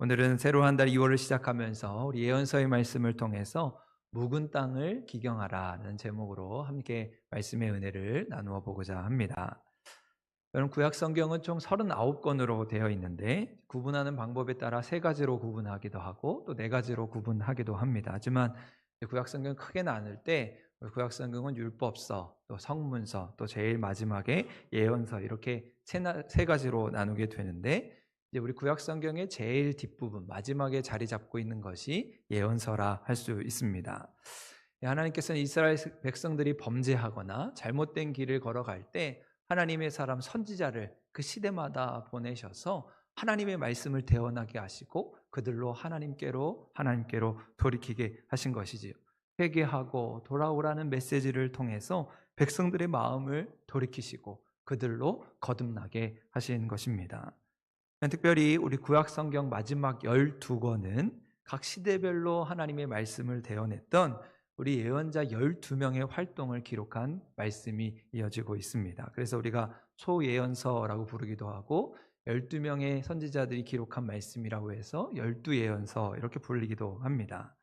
오늘은 새로운 한 달 2월을 시작하면서 우리 예언서의 말씀을 통해서 묵은 땅을 기경하라는 제목으로 함께 말씀의 은혜를 나누어 보고자 합니다. 여러분, 구약 성경은 총 39권으로 되어 있는데 구분하는 방법에 따라 3가지로 구분하기도 하고 또 4가지로 구분하기도 합니다. 하지만 구약 성경 크게 나눌 때 구약 성경은 율법서, 또 성문서, 또 제일 마지막에 예언서 이렇게 3가지로 나누게 되는데, 이제 우리 구약 성경의 제일 뒷부분 마지막에 자리 잡고 있는 것이 예언서라 할 수 있습니다. 하나님께서는 이스라엘 백성들이 범죄하거나 잘못된 길을 걸어갈 때 하나님의 사람 선지자를 그 시대마다 보내셔서 하나님의 말씀을 대언하게 하시고 그들로 하나님께로 돌이키게 하신 것이지요. 회개하고 돌아오라는 메시지를 통해서 백성들의 마음을 돌이키시고 그들로 거듭나게 하신 것입니다. 특별히 우리 구약 성경 마지막 12권은 각 시대별로 하나님의 말씀을 대언했던 우리 예언자 12명의 활동을 기록한 말씀이 이어지고 있습니다. 그래서 우리가 소예언서라고 부르기도 하고 12명의 선지자들이 기록한 말씀이라고 해서 12예언서 이렇게 불리기도 합니다.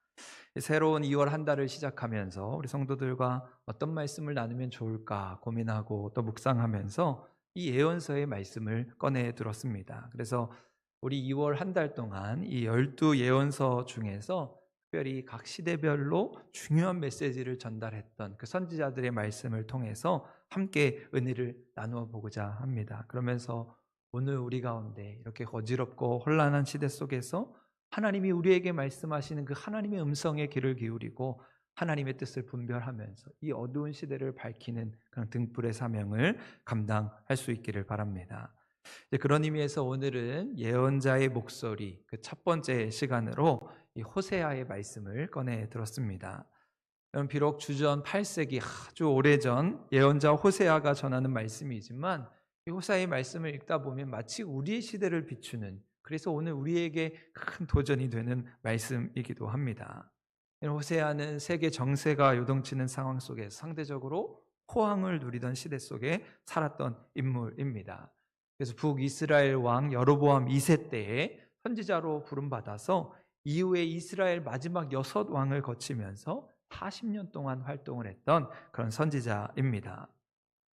새로운 2월 한 달을 시작하면서 우리 성도들과 어떤 말씀을 나누면 좋을까 고민하고 또 묵상하면서 이 예언서의 말씀을 꺼내 들었습니다. 그래서 우리 2월 한 달 동안 이 12예언서 중에서 특별히 각 시대별로 중요한 메시지를 전달했던 그 선지자들의 말씀을 통해서 함께 은혜를 나누어 보고자 합니다. 그러면서 오늘 우리 가운데 이렇게 어지럽고 혼란한 시대 속에서 하나님이 우리에게 말씀하시는 그 하나님의 음성에 귀를 기울이고 하나님의 뜻을 분별하면서 이 어두운 시대를 밝히는 그런 등불의 사명을 감당할 수 있기를 바랍니다. 그런 의미에서 오늘은 예언자의 목소리, 그 첫 번째 시간으로 이 호세아의 말씀을 꺼내 들었습니다. 비록 주전 8세기 아주 오래전 예언자 호세아가 전하는 말씀이지만 이 호세아의 말씀을 읽다 보면 마치 우리의 시대를 비추는, 그래서 오늘 우리에게 큰 도전이 되는 말씀이기도 합니다. 호세아는 세계 정세가 요동치는 상황 속에서 상대적으로 호황을 누리던 시대 속에 살았던 인물입니다. 그래서 북이스라엘 왕 여로보암 2세 때에 선지자로 부름받아서 이후에 이스라엘 마지막 6왕을 거치면서 40년 동안 활동을 했던 그런 선지자입니다.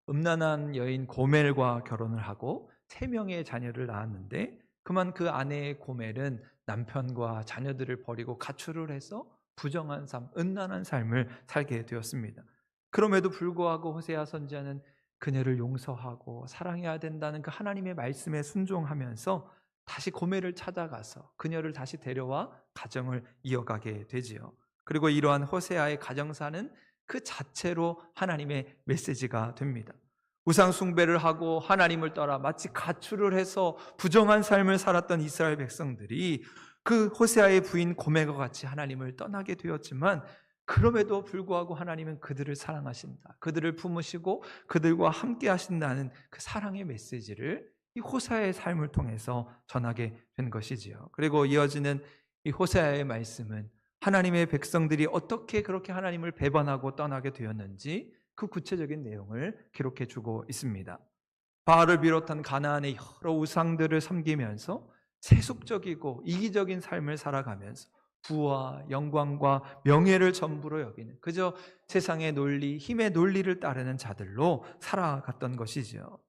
음란한 여인 고멜과 결혼을 하고 3명의 자녀를 낳았는데 그만 그 아내의 고멜은 남편과 자녀들을 버리고 가출을 해서 부정한 삶, 음란한 삶을 살게 되었습니다. 그럼에도 불구하고 호세아 선지자는 그녀를 용서하고 사랑해야 된다는 그 하나님의 말씀에 순종하면서 다시 고멜을 찾아가서 그녀를 다시 데려와 가정을 이어가게 되지요. 그리고 이러한 호세아의 가정사는 그 자체로 하나님의 메시지가 됩니다. 우상 숭배를 하고 하나님을 떠나 마치 가출을 해서 부정한 삶을 살았던 이스라엘 백성들이 그 호세아의 부인 고멜과 같이 하나님을 떠나게 되었지만 그럼에도 불구하고 하나님은 그들을 사랑하신다, 그들을 품으시고 그들과 함께 하신다는 그 사랑의 메시지를 이 호세아의 삶을 통해서 전하게 된 것이지요. 그리고 이어지는 이 호세아의 말씀은 하나님의 백성들이 어떻게 그렇게 하나님을 배반하고 떠나게 되었는지 그 구체적인 내용을 기록해 주고 있습니다. 바알을 비롯한 가나안의 여러 우상들을 섬기면서 세속적이고 이기적인 삶을 살아가면서 부와 영광과 명예를 전부로 여기는 그저 세상의 논리, 힘의 논리를 따르는 자들로 살아갔던 것이죠.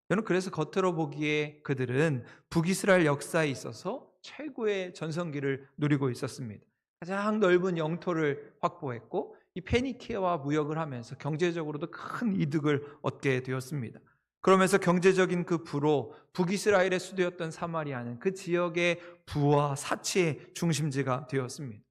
저는 그래서 겉으로 보기에 그들은 북이스라엘 역사에 있어서 최고의 전성기를 누리고 있었습니다. 가장 넓은 영토를 확보했고 이 페니키아와 무역을 하면서 경제적으로도 큰 이득을 얻게 되었습니다. 그러면서 경제적인 그 부로 북이스라엘의 수도였던 사마리아는 그 지역의 부와 사치의 중심지가 되었습니다.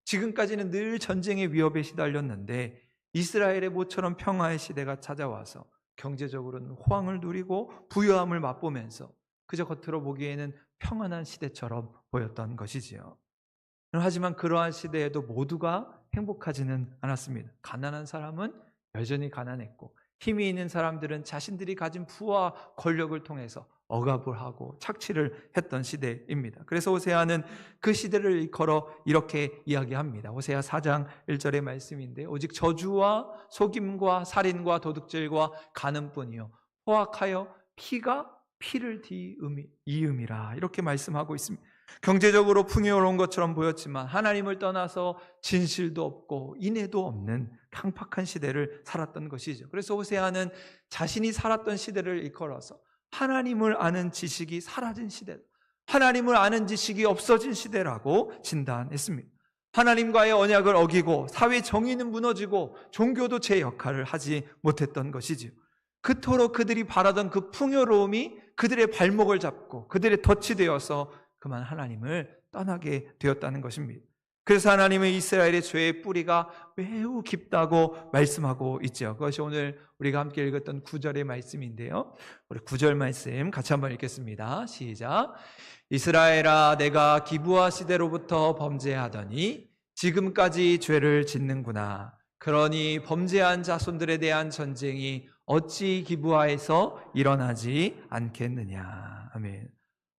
지금까지는 늘 전쟁의 위협에 시달렸는데 이스라엘의 모처럼 평화의 시대가 찾아와서 경제적으로는 호황을 누리고 부유함을 맛보면서 그저 겉으로 보기에는 평안한 시대처럼 보였던 것이지요. 하지만 그러한 시대에도 모두가 행복하지는 않았습니다. 가난한 사람은 여전히 가난했고 힘이 있는 사람들은 자신들이 가진 부와 권력을 통해서 억압을 하고 착취를 했던 시대입니다. 그래서 호세아는 그 시대를 일컬어 이렇게 이야기합니다. 호세아 4장 1절의 말씀인데 오직 저주와 속임과 살인과 도둑질과 간음뿐이요 포악하여 피가 피를 이음이라 이렇게 말씀하고 있습니다. 경제적으로 풍요로운 것처럼 보였지만 하나님을 떠나서 진실도 없고 인애도 없는 강팍한 시대를 살았던 것이죠. 그래서 호세아는 자신이 살았던 시대를 일컬어서 하나님을 아는 지식이 사라진 시대, 하나님을 아는 지식이 없어진 시대라고 진단했습니다. 하나님과의 언약을 어기고 사회 정의는 무너지고 종교도 제 역할을 하지 못했던 것이지요. 그토록 그들이 바라던 그 풍요로움이 그들의 발목을 잡고 그들의 덫이 되어서 그만 하나님을 떠나게 되었다는 것입니다. 그래서 하나님은 이스라엘의 죄의 뿌리가 매우 깊다고 말씀하고 있죠. 그것이 오늘 우리가 함께 읽었던 9절의 말씀인데요. 우리 9절 말씀 같이 한번 읽겠습니다. 시작. 이스라엘아, 내가 기브아 시대로부터 범죄하더니 지금까지 죄를 짓는구나. 그러니 범죄한 자손들에 대한 전쟁이 어찌 기브아에서 일어나지 않겠느냐. 아멘.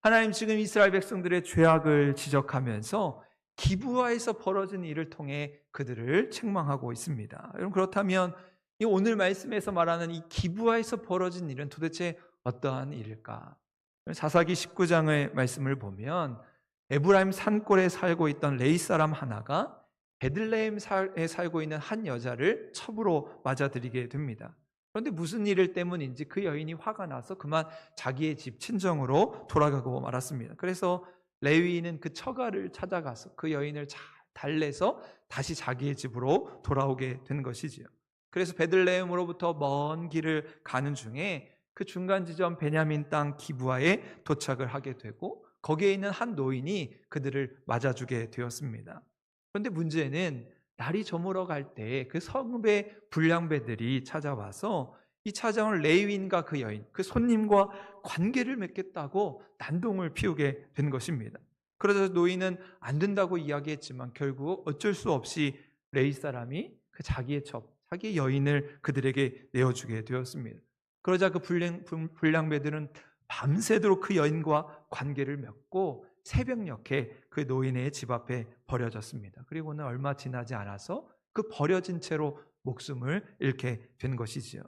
하나님 지금 이스라엘 백성들의 죄악을 지적하면서 기브아에서 벌어진 일을 통해 그들을 책망하고 있습니다. 여러분, 그렇다면 이 오늘 말씀에서 말하는 이 기브아에서 벌어진 일은 도대체 어떠한 일일까? 사사기 19장의 말씀을 보면 에브라임 산골에 살고 있던 레위 사람 하나가 베들레헴에 살고 있는 한 여자를 첩으로 맞아들이게 됩니다. 그런데 무슨 일 때문인지 그 여인이 화가 나서 그만 자기의 집 친정으로 돌아가고 말았습니다. 그래서 레위인은 그 처가를 찾아가서 그 여인을 잘 달래서 다시 자기의 집으로 돌아오게 된 것이지요. 그래서 베들레헴으로부터 먼 길을 가는 중에 그 중간 지점 베냐민 땅 기브아에 도착을 하게 되고 거기에 있는 한 노인이 그들을 맞아주게 되었습니다. 그런데 문제는 날이 저물어 갈 때 그 성읍의 불량배들이 찾아와서 이 찾아온 레위인과 그 여인, 그 손님과 관계를 맺겠다고 난동을 피우게 된 것입니다. 그러자 노인은 안 된다고 이야기했지만 결국 어쩔 수 없이 레위 사람이 그 자기의 자기의 여인을 그들에게 내어주게 되었습니다. 그러자 그 불량배들은 밤새도록 그 여인과 관계를 맺고 새벽녘에 그 노인의 집 앞에 버려졌습니다. 그리고는 얼마 지나지 않아서 그 버려진 채로 목숨을 잃게 된 것이지요.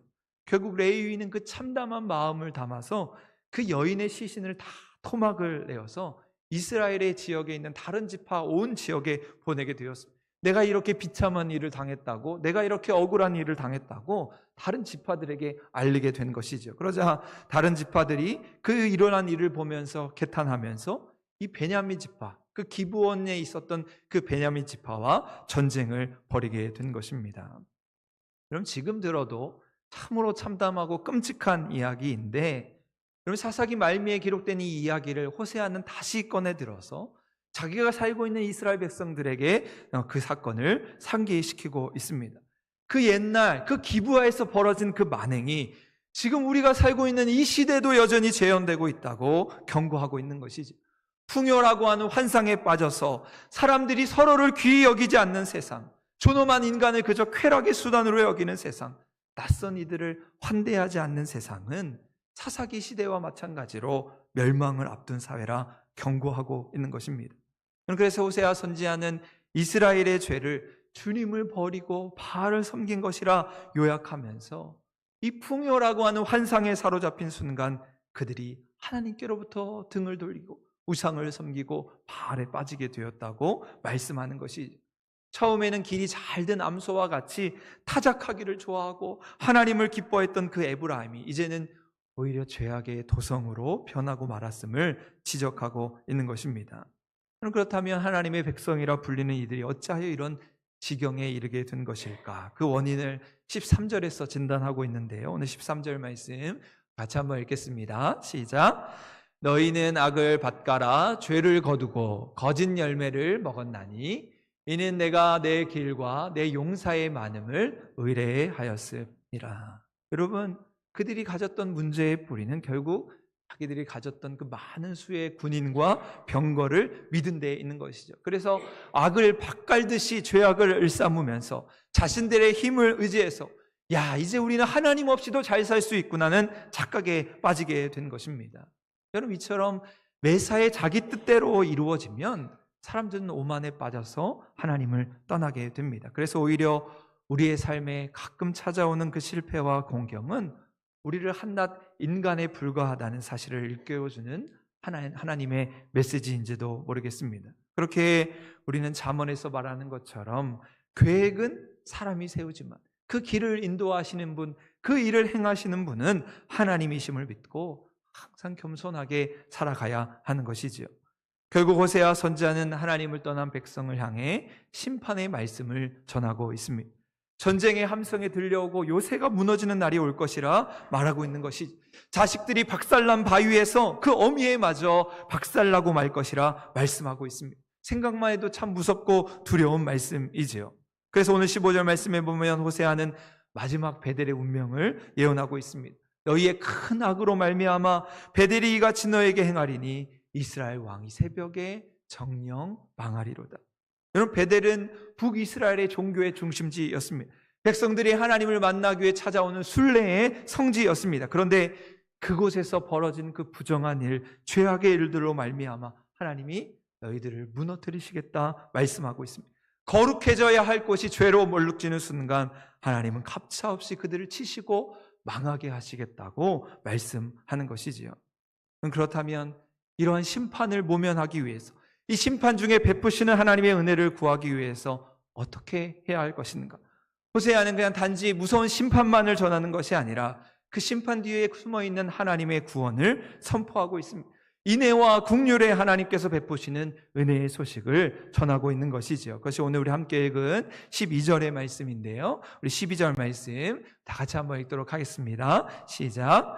결국 레위인은 그 참담한 마음을 담아서 그 여인의 시신을 다 토막을 내어서 이스라엘의 지역에 있는 다른 지파 온 지역에 보내게 되었습니다. 내가 이렇게 비참한 일을 당했다고, 내가 이렇게 억울한 일을 당했다고 다른 지파들에게 알리게 된 것이죠. 그러자 다른 지파들이 그 일어난 일을 보면서 개탄하면서 이 베냐민 지파, 그 기브온에 있었던 그 베냐민 지파와 전쟁을 벌이게 된 것입니다. 그럼 지금 들어도 참으로 참담하고 끔찍한 이야기인데, 여러분, 사사기 말미에 기록된 이 이야기를 호세아는 다시 꺼내 들어서 자기가 살고 있는 이스라엘 백성들에게 그 사건을 상기시키고 있습니다. 그 옛날 그 기브아에서 벌어진 그 만행이 지금 우리가 살고 있는 이 시대도 여전히 재현되고 있다고 경고하고 있는 것이지. 풍요라고 하는 환상에 빠져서 사람들이 서로를 귀히 여기지 않는 세상, 존엄한 인간을 그저 쾌락의 수단으로 여기는 세상, 낯선 이들을 환대하지 않는 세상은 사사기 시대와 마찬가지로 멸망을 앞둔 사회라 경고하고 있는 것입니다. 그래서 호세아 선지자는 이스라엘의 죄를 주님을 버리고 바알을 섬긴 것이라 요약하면서 이 풍요라고 하는 환상에 사로잡힌 순간 그들이 하나님께로부터 등을 돌리고 우상을 섬기고 바알에 빠지게 되었다고 말씀하는 것이, 처음에는 길이 잘된 암소와 같이 타작하기를 좋아하고 하나님을 기뻐했던 그 에브라임이 이제는 오히려 죄악의 도성으로 변하고 말았음을 지적하고 있는 것입니다. 그렇다면 하나님의 백성이라 불리는 이들이 어찌하여 이런 지경에 이르게 된 것일까? 그 원인을 13절에서 진단하고 있는데요. 오늘 13절 말씀 같이 한번 읽겠습니다. 시작. 너희는 악을 밭가라 죄를 거두고 거짓 열매를 먹었나니 이는 내가 내 길과 내 용사의 많음을 의뢰하였음이라. 여러분, 그들이 가졌던 문제의 뿌리는 결국 자기들이 가졌던 그 많은 수의 군인과 병거를 믿은 데에 있는 것이죠. 그래서 악을 밭갈듯이 죄악을 일삼으면서 자신들의 힘을 의지해서 이제 우리는 하나님 없이도 잘 살 수 있구나는 착각에 빠지게 된 것입니다. 여러분, 이처럼 매사에 자기 뜻대로 이루어지면 사람들은 오만에 빠져서 하나님을 떠나게 됩니다. 그래서 오히려 우리의 삶에 가끔 찾아오는 그 실패와 공경은 우리를 한낱 인간에 불과하다는 사실을 일깨워주는 하나님의 메시지인지도 모르겠습니다. 그렇게 우리는 잠언에서 말하는 것처럼 계획은 사람이 세우지만 그 길을 인도하시는 분, 그 일을 행하시는 분은 하나님이심을 믿고 항상 겸손하게 살아가야 하는 것이지요. 결국 호세아 선지자는 하나님을 떠난 백성을 향해 심판의 말씀을 전하고 있습니다. 전쟁의 함성이 들려오고 요새가 무너지는 날이 올 것이라 말하고 있는 것이, 자식들이 박살난 바위에서 그 어미에 맞아 박살나고 말 것이라 말씀하고 있습니다. 생각만 해도 참 무섭고 두려운 말씀이지요. 그래서 오늘 15절 말씀에 보면 호세아는 마지막 베델의 운명을 예언하고 있습니다. 너희의 큰 악으로 말미암아 베델이 이같이 너에게 행하리니 이스라엘 왕이 새벽에 정령 망하리로다. 여러분, 베델은 북이스라엘의 종교의 중심지였습니다. 백성들이 하나님을 만나기 위해 찾아오는 순례의 성지였습니다. 그런데 그곳에서 벌어진 그 부정한 일, 죄악의 일들로 말미암아 하나님이 너희들을 무너뜨리시겠다 말씀하고 있습니다. 거룩해져야 할 곳이 죄로 몰락지는 순간 하나님은 가차없이 그들을 치시고 망하게 하시겠다고 말씀하는 것이지요. 그렇다면 이러한 심판을 모면하기 위해서, 이 심판 중에 베푸시는 하나님의 은혜를 구하기 위해서 어떻게 해야 할 것인가? 호세아는 그냥 단지 무서운 심판만을 전하는 것이 아니라 그 심판 뒤에 숨어있는 하나님의 구원을 선포하고 있습니다. 인애와 긍휼의 하나님께서 베푸시는 은혜의 소식을 전하고 있는 것이지요. 그것이 오늘 우리 함께 읽은 12절의 말씀인데요. 우리 12절 말씀 다 같이 한번 읽도록 하겠습니다. 시작.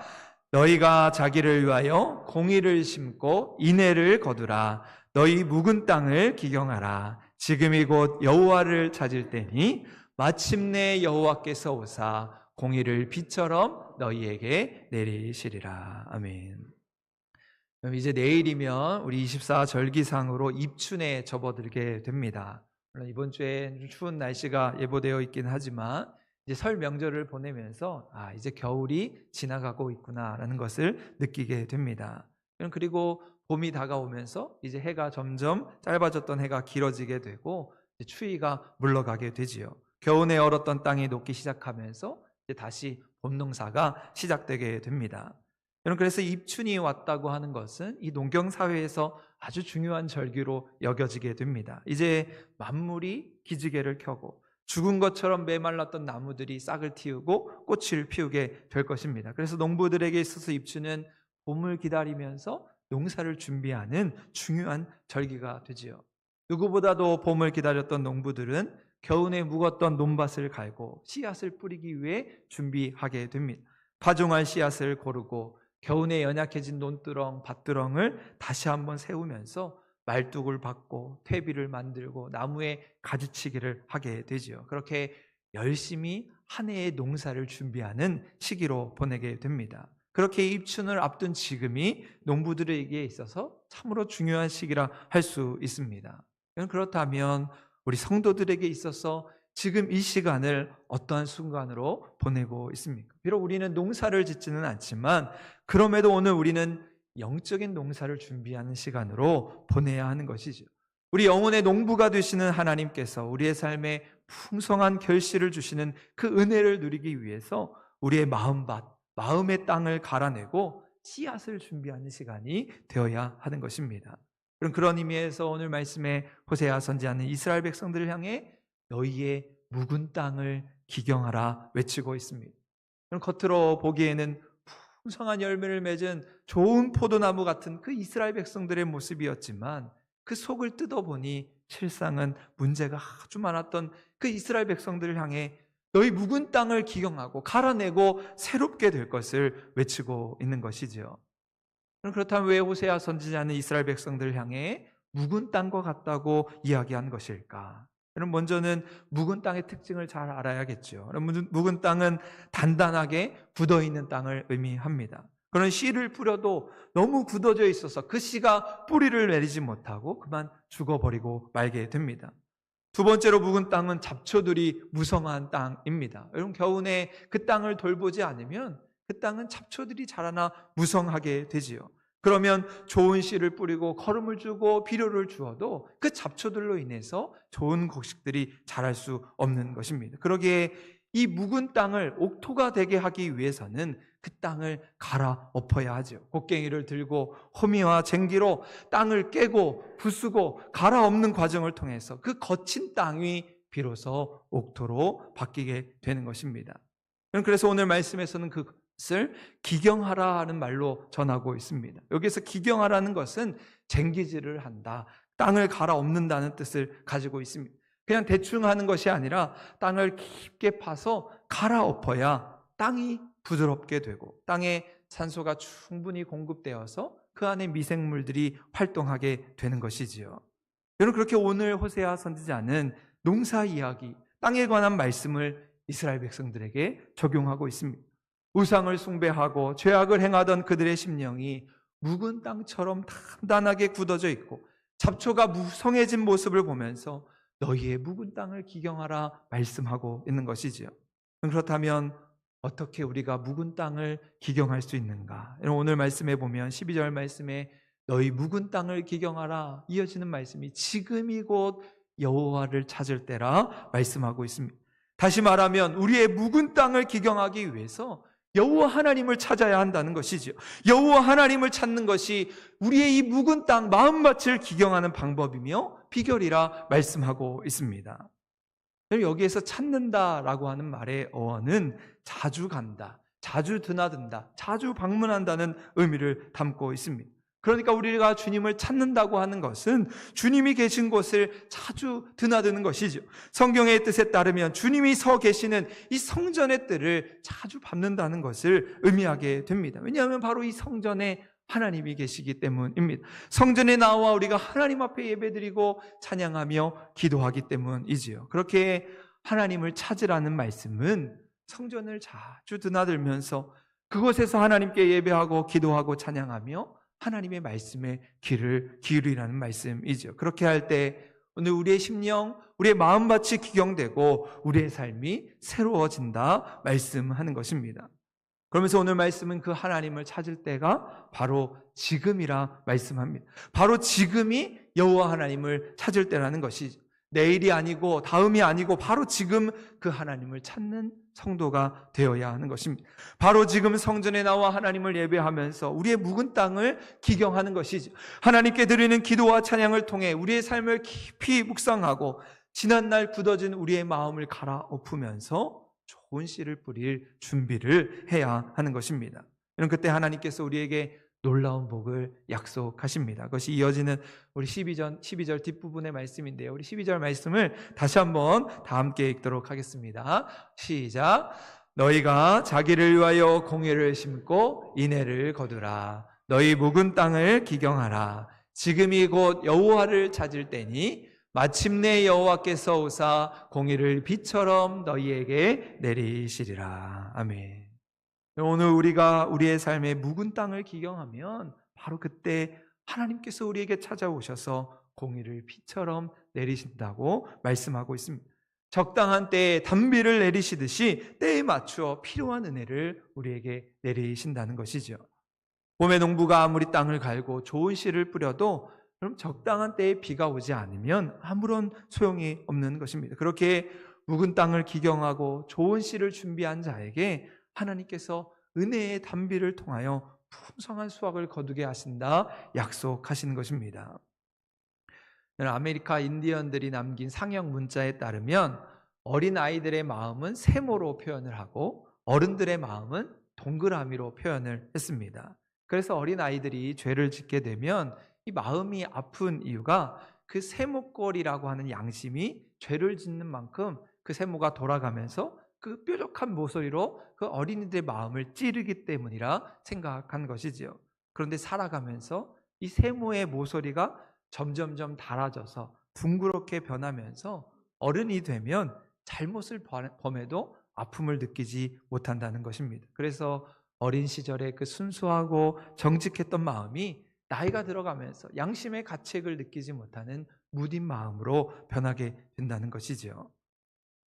너희가 자기를 위하여 공의를 심고 인애를 거두라. 너희 묵은 땅을 기경하라. 지금이 곧 여호와를 찾을 때니 마침내 여호와께서 오사 공의를 비처럼 너희에게 내리시리라. 아멘. 그럼 이제 내일이면 우리 24절기상으로 입춘에 접어들게 됩니다. 물론 이번 주에 추운 날씨가 예보되어 있긴 하지만 이제 설 명절을 보내면서 이제 겨울이 지나가고 있구나라는 것을 느끼게 됩니다. 그리고 봄이 다가오면서 이제 해가 점점 짧아졌던 해가 길어지게 되고 이제 추위가 물러가게 되지요. 겨우내 얼었던 땅이 녹기 시작하면서 이제 다시 봄 농사가 시작되게 됩니다. 여러분, 그래서 입춘이 왔다고 하는 것은 이 농경 사회에서 아주 중요한 절기로 여겨지게 됩니다. 이제 만물이 기지개를 켜고 죽은 것처럼 메말랐던 나무들이 싹을 틔우고 꽃을 피우게 될 것입니다. 그래서 농부들에게 있어서 입춘은 봄을 기다리면서 농사를 준비하는 중요한 절기가 되지요. 누구보다도 봄을 기다렸던 농부들은 겨우내 묵었던 논밭을 갈고 씨앗을 뿌리기 위해 준비하게 됩니다. 파종할 씨앗을 고르고 겨우내 연약해진 논두렁, 밭두렁을 다시 한번 세우면서 말뚝을 박고 퇴비를 만들고 나무에 가지치기를 하게 되지요. 그렇게 열심히 한 해의 농사를 준비하는 시기로 보내게 됩니다. 그렇게 입춘을 앞둔 지금이 농부들에게 있어서 참으로 중요한 시기라 할 수 있습니다. 그렇다면 우리 성도들에게 있어서 지금 이 시간을 어떠한 순간으로 보내고 있습니까? 비록 우리는 농사를 짓지는 않지만 그럼에도 오늘 우리는 영적인 농사를 준비하는 시간으로 보내야 하는 것이죠. 우리 영혼의 농부가 되시는 하나님께서 우리의 삶에 풍성한 결실을 주시는 그 은혜를 누리기 위해서 우리의 마음밭, 마음의 땅을 갈아내고 씨앗을 준비하는 시간이 되어야 하는 것입니다. 그런 의미에서 오늘 말씀에 호세아 선지자는 이스라엘 백성들을 향해 너희의 묵은 땅을 기경하라 외치고 있습니다. 겉으로 보기에는 풍성한 열매를 맺은 좋은 포도나무 같은 그 이스라엘 백성들의 모습이었지만 그 속을 뜯어보니 실상은 문제가 아주 많았던 그 이스라엘 백성들을 향해 너희 묵은 땅을 기경하고 갈아내고 새롭게 될 것을 외치고 있는 것이지요. 그렇다면 왜 호세아 선지자는 이스라엘 백성들을 향해 묵은 땅과 같다고 이야기한 것일까? 먼저는 묵은 땅의 특징을 잘 알아야겠죠. 묵은 땅은 단단하게 굳어있는 땅을 의미합니다. 그런 씨를 뿌려도 너무 굳어져 있어서 그 씨가 뿌리를 내리지 못하고 그만 죽어버리고 말게 됩니다. 두 번째로 묵은 땅은 잡초들이 무성한 땅입니다. 여러분, 겨우내 그 땅을 돌보지 않으면 그 땅은 잡초들이 자라나 무성하게 되지요. 그러면 좋은 씨를 뿌리고 거름을 주고 비료를 주어도 그 잡초들로 인해서 좋은 곡식들이 자랄 수 없는 것입니다. 그러기에 이 묵은 땅을 옥토가 되게 하기 위해서는 그 땅을 갈아엎어야 하죠. 곡괭이를 들고 호미와 쟁기로 땅을 깨고 부수고 갈아엎는 과정을 통해서 그 거친 땅이 비로소 옥토로 바뀌게 되는 것입니다. 그래서 오늘 말씀에서는 그것을 기경하라는 말로 전하고 있습니다. 여기서 기경하라는 것은 쟁기질을 한다, 땅을 갈아엎는다는 뜻을 가지고 있습니다. 그냥 대충 하는 것이 아니라 땅을 깊게 파서 갈아엎어야 땅이 부드럽게 되고 땅에 산소가 충분히 공급되어서 그 안에 미생물들이 활동하게 되는 것이지요. 여러분, 그렇게 오늘 호세아 선지자는 농사 이야기, 땅에 관한 말씀을 이스라엘 백성들에게 적용하고 있습니다. 우상을 숭배하고 죄악을 행하던 그들의 심령이 묵은 땅처럼 단단하게 굳어져 있고 잡초가 무성해진 모습을 보면서 너희의 묵은 땅을 기경하라 말씀하고 있는 것이지요. 그렇다면 어떻게 우리가 묵은 땅을 기경할 수 있는가? 오늘 말씀에 보면 12절 말씀에 너희 묵은 땅을 기경하라 이어지는 말씀이 지금이 곧 여호와를 찾을 때라 말씀하고 있습니다. 다시 말하면 우리의 묵은 땅을 기경하기 위해서 여호와 하나님을 찾아야 한다는 것이죠. 여호와 하나님을 찾는 것이 우리의 이 묵은 땅 마음밭을 기경하는 방법이며 비결이라 말씀하고 있습니다. 여기에서 찾는다라고 하는 말의 어원은 자주 간다, 자주 드나든다, 자주 방문한다는 의미를 담고 있습니다. 그러니까 우리가 주님을 찾는다고 하는 것은 주님이 계신 곳을 자주 드나드는 것이죠. 성경의 뜻에 따르면 주님이 서 계시는 이 성전의 뜰을 자주 밟는다는 것을 의미하게 됩니다. 왜냐하면 바로 이 성전에 하나님이 계시기 때문입니다. 성전에 나와 우리가 하나님 앞에 예배드리고 찬양하며 기도하기 때문이지요. 그렇게 하나님을 찾으라는 말씀은 성전을 자주 드나들면서 그곳에서 하나님께 예배하고 기도하고 찬양하며 하나님의 말씀에 귀를 기울이라는 말씀이죠. 그렇게 할 때 오늘 우리의 심령, 우리의 마음밭이 기경되고 우리의 삶이 새로워진다 말씀하는 것입니다. 그러면서 오늘 말씀은 그 하나님을 찾을 때가 바로 지금이라 말씀합니다. 바로 지금이 여호와 하나님을 찾을 때라는 것이죠. 내일이 아니고 다음이 아니고 바로 지금 그 하나님을 찾는 성도가 되어야 하는 것입니다. 바로 지금 성전에 나와 하나님을 예배하면서 우리의 묵은 땅을 기경하는 것이죠. 하나님께 드리는 기도와 찬양을 통해 우리의 삶을 깊이 묵상하고 지난날 굳어진 우리의 마음을 갈아엎으면서 좋은 씨를 뿌릴 준비를 해야 하는 것입니다. 그때 하나님께서 우리에게 놀라운 복을 약속하십니다. 그것이 이어지는 우리 12절 뒷부분의 말씀인데요. 우리 12절 말씀을 다시 한번 다 함께 읽도록 하겠습니다. 시작. 너희가 자기를 위하여 공회를 심고 인애를 거두라. 너희 묵은 땅을 기경하라. 지금이 곧 여호와를 찾을 때니 마침내 여호와께서 오사 공의를 비처럼 너희에게 내리시리라. 아멘. 오늘 우리가 우리의 삶의 묵은 땅을 기경하면 바로 그때 하나님께서 우리에게 찾아오셔서 공의를 비처럼 내리신다고 말씀하고 있습니다. 적당한 때에 단비를 내리시듯이 때에 맞추어 필요한 은혜를 우리에게 내리신다는 것이죠. 봄의 농부가 아무리 땅을 갈고 좋은 씨를 뿌려도 그럼 적당한 때에 비가 오지 않으면 아무런 소용이 없는 것입니다. 그렇게 묵은 땅을 기경하고 좋은 씨를 준비한 자에게 하나님께서 은혜의 단비를 통하여 풍성한 수확을 거두게 하신다 약속하시는 것입니다. 아메리카 인디언들이 남긴 상형 문자에 따르면 어린 아이들의 마음은 세모로 표현을 하고 어른들의 마음은 동그라미로 표현을 했습니다. 그래서 어린 아이들이 죄를 짓게 되면 이 마음이 아픈 이유가 그 세모꼴이라고 하는 양심이 죄를 짓는 만큼 그 세모가 돌아가면서 그 뾰족한 모서리로 그 어린이들의 마음을 찌르기 때문이라 생각한 것이지요. 그런데 살아가면서 이 세모의 모서리가 점점점 닳아져서 둥그렇게 변하면서 어른이 되면 잘못을 범해도 아픔을 느끼지 못한다는 것입니다. 그래서 어린 시절에 그 순수하고 정직했던 마음이 나이가 들어가면서 양심의 가책을 느끼지 못하는 무딘 마음으로 변하게 된다는 것이죠.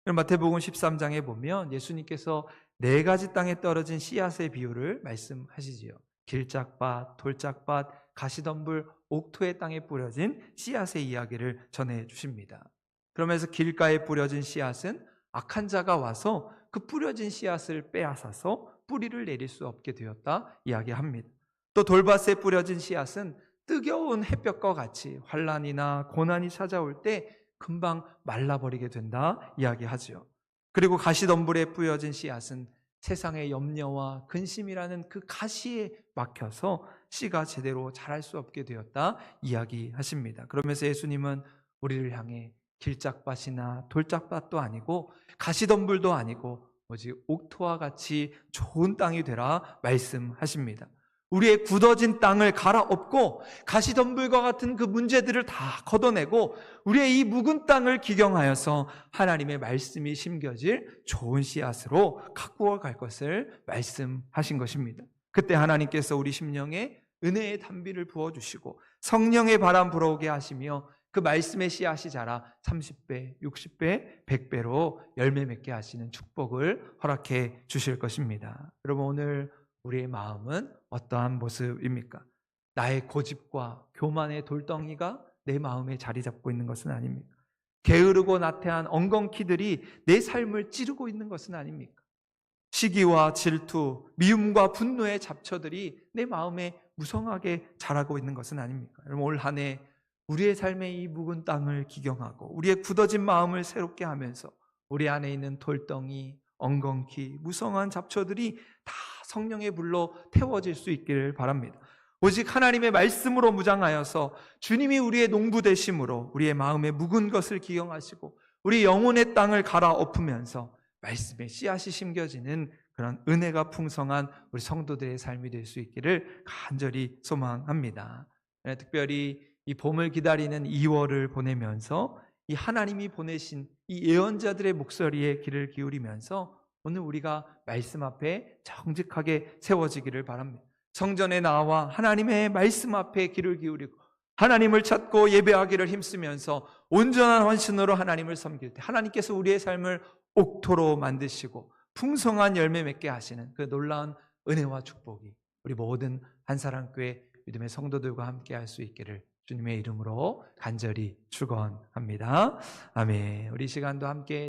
마태복음 13장에 보면 예수님께서 4가지 땅에 떨어진 씨앗의 비유를 말씀하시지요. 길짝밭, 돌짝밭, 가시덤불, 옥토의 땅에 뿌려진 씨앗의 이야기를 전해 주십니다. 그러면서 길가에 뿌려진 씨앗은 악한 자가 와서 그 뿌려진 씨앗을 빼앗아서 뿌리를 내릴 수 없게 되었다 이야기합니다. 또 돌밭에 뿌려진 씨앗은 뜨거운 햇볕과 같이 환난이나 고난이 찾아올 때 금방 말라버리게 된다 이야기하죠. 그리고 가시덤불에 뿌려진 씨앗은 세상의 염려와 근심이라는 그 가시에 막혀서 씨가 제대로 자랄 수 없게 되었다 이야기하십니다. 그러면서 예수님은 우리를 향해 길짝밭이나 돌짝밭도 아니고 가시덤불도 아니고 오직 옥토와 같이 좋은 땅이 되라 말씀하십니다. 우리의 굳어진 땅을 갈아엎고 가시덤불과 같은 그 문제들을 다 걷어내고 우리의 이 묵은 땅을 기경하여서 하나님의 말씀이 심겨질 좋은 씨앗으로 가꾸어 갈 것을 말씀하신 것입니다. 그때 하나님께서 우리 심령에 은혜의 단비를 부어주시고 성령의 바람 불어오게 하시며 그 말씀의 씨앗이 자라 30배, 60배, 100배로 열매 맺게 하시는 축복을 허락해 주실 것입니다. 여러분, 오늘 우리의 마음은 어떠한 모습입니까? 나의 고집과 교만의 돌덩이가 내 마음에 자리 잡고 있는 것은 아닙니까? 게으르고 나태한 엉겅퀴들이 내 삶을 찌르고 있는 것은 아닙니까? 시기와 질투, 미움과 분노의 잡초들이 내 마음에 무성하게 자라고 있는 것은 아닙니까? 여러분, 올 한 해 우리의 삶의 이 묵은 땅을 기경하고 우리의 굳어진 마음을 새롭게 하면서 우리 안에 있는 돌덩이, 엉겅퀴, 무성한 잡초들이 다 성령의 불로 태워질 수 있기를 바랍니다. 오직 하나님의 말씀으로 무장하여서 주님이 우리의 농부 되심으로 우리의 마음에 묵은 것을 기경하시고 우리 영혼의 땅을 갈아엎으면서 말씀의 씨앗이 심겨지는 그런 은혜가 풍성한 우리 성도들의 삶이 될 수 있기를 간절히 소망합니다. 특별히 이 봄을 기다리는 2월을 보내면서 이 하나님이 보내신 이 예언자들의 목소리에 귀를 기울이면서 오늘 우리가 말씀 앞에 정직하게 세워지기를 바랍니다. 성전에 나와 하나님의 말씀 앞에 귀를 기울이고 하나님을 찾고 예배하기를 힘쓰면서 온전한 헌신으로 하나님을 섬길 때 하나님께서 우리의 삶을 옥토로 만드시고 풍성한 열매 맺게 하시는 그 놀라운 은혜와 축복이 우리 모든 한사랑교회 믿음의 성도들과 함께 할 수 있기를 주님의 이름으로 간절히 축원합니다. 아멘. 우리 시간도 함께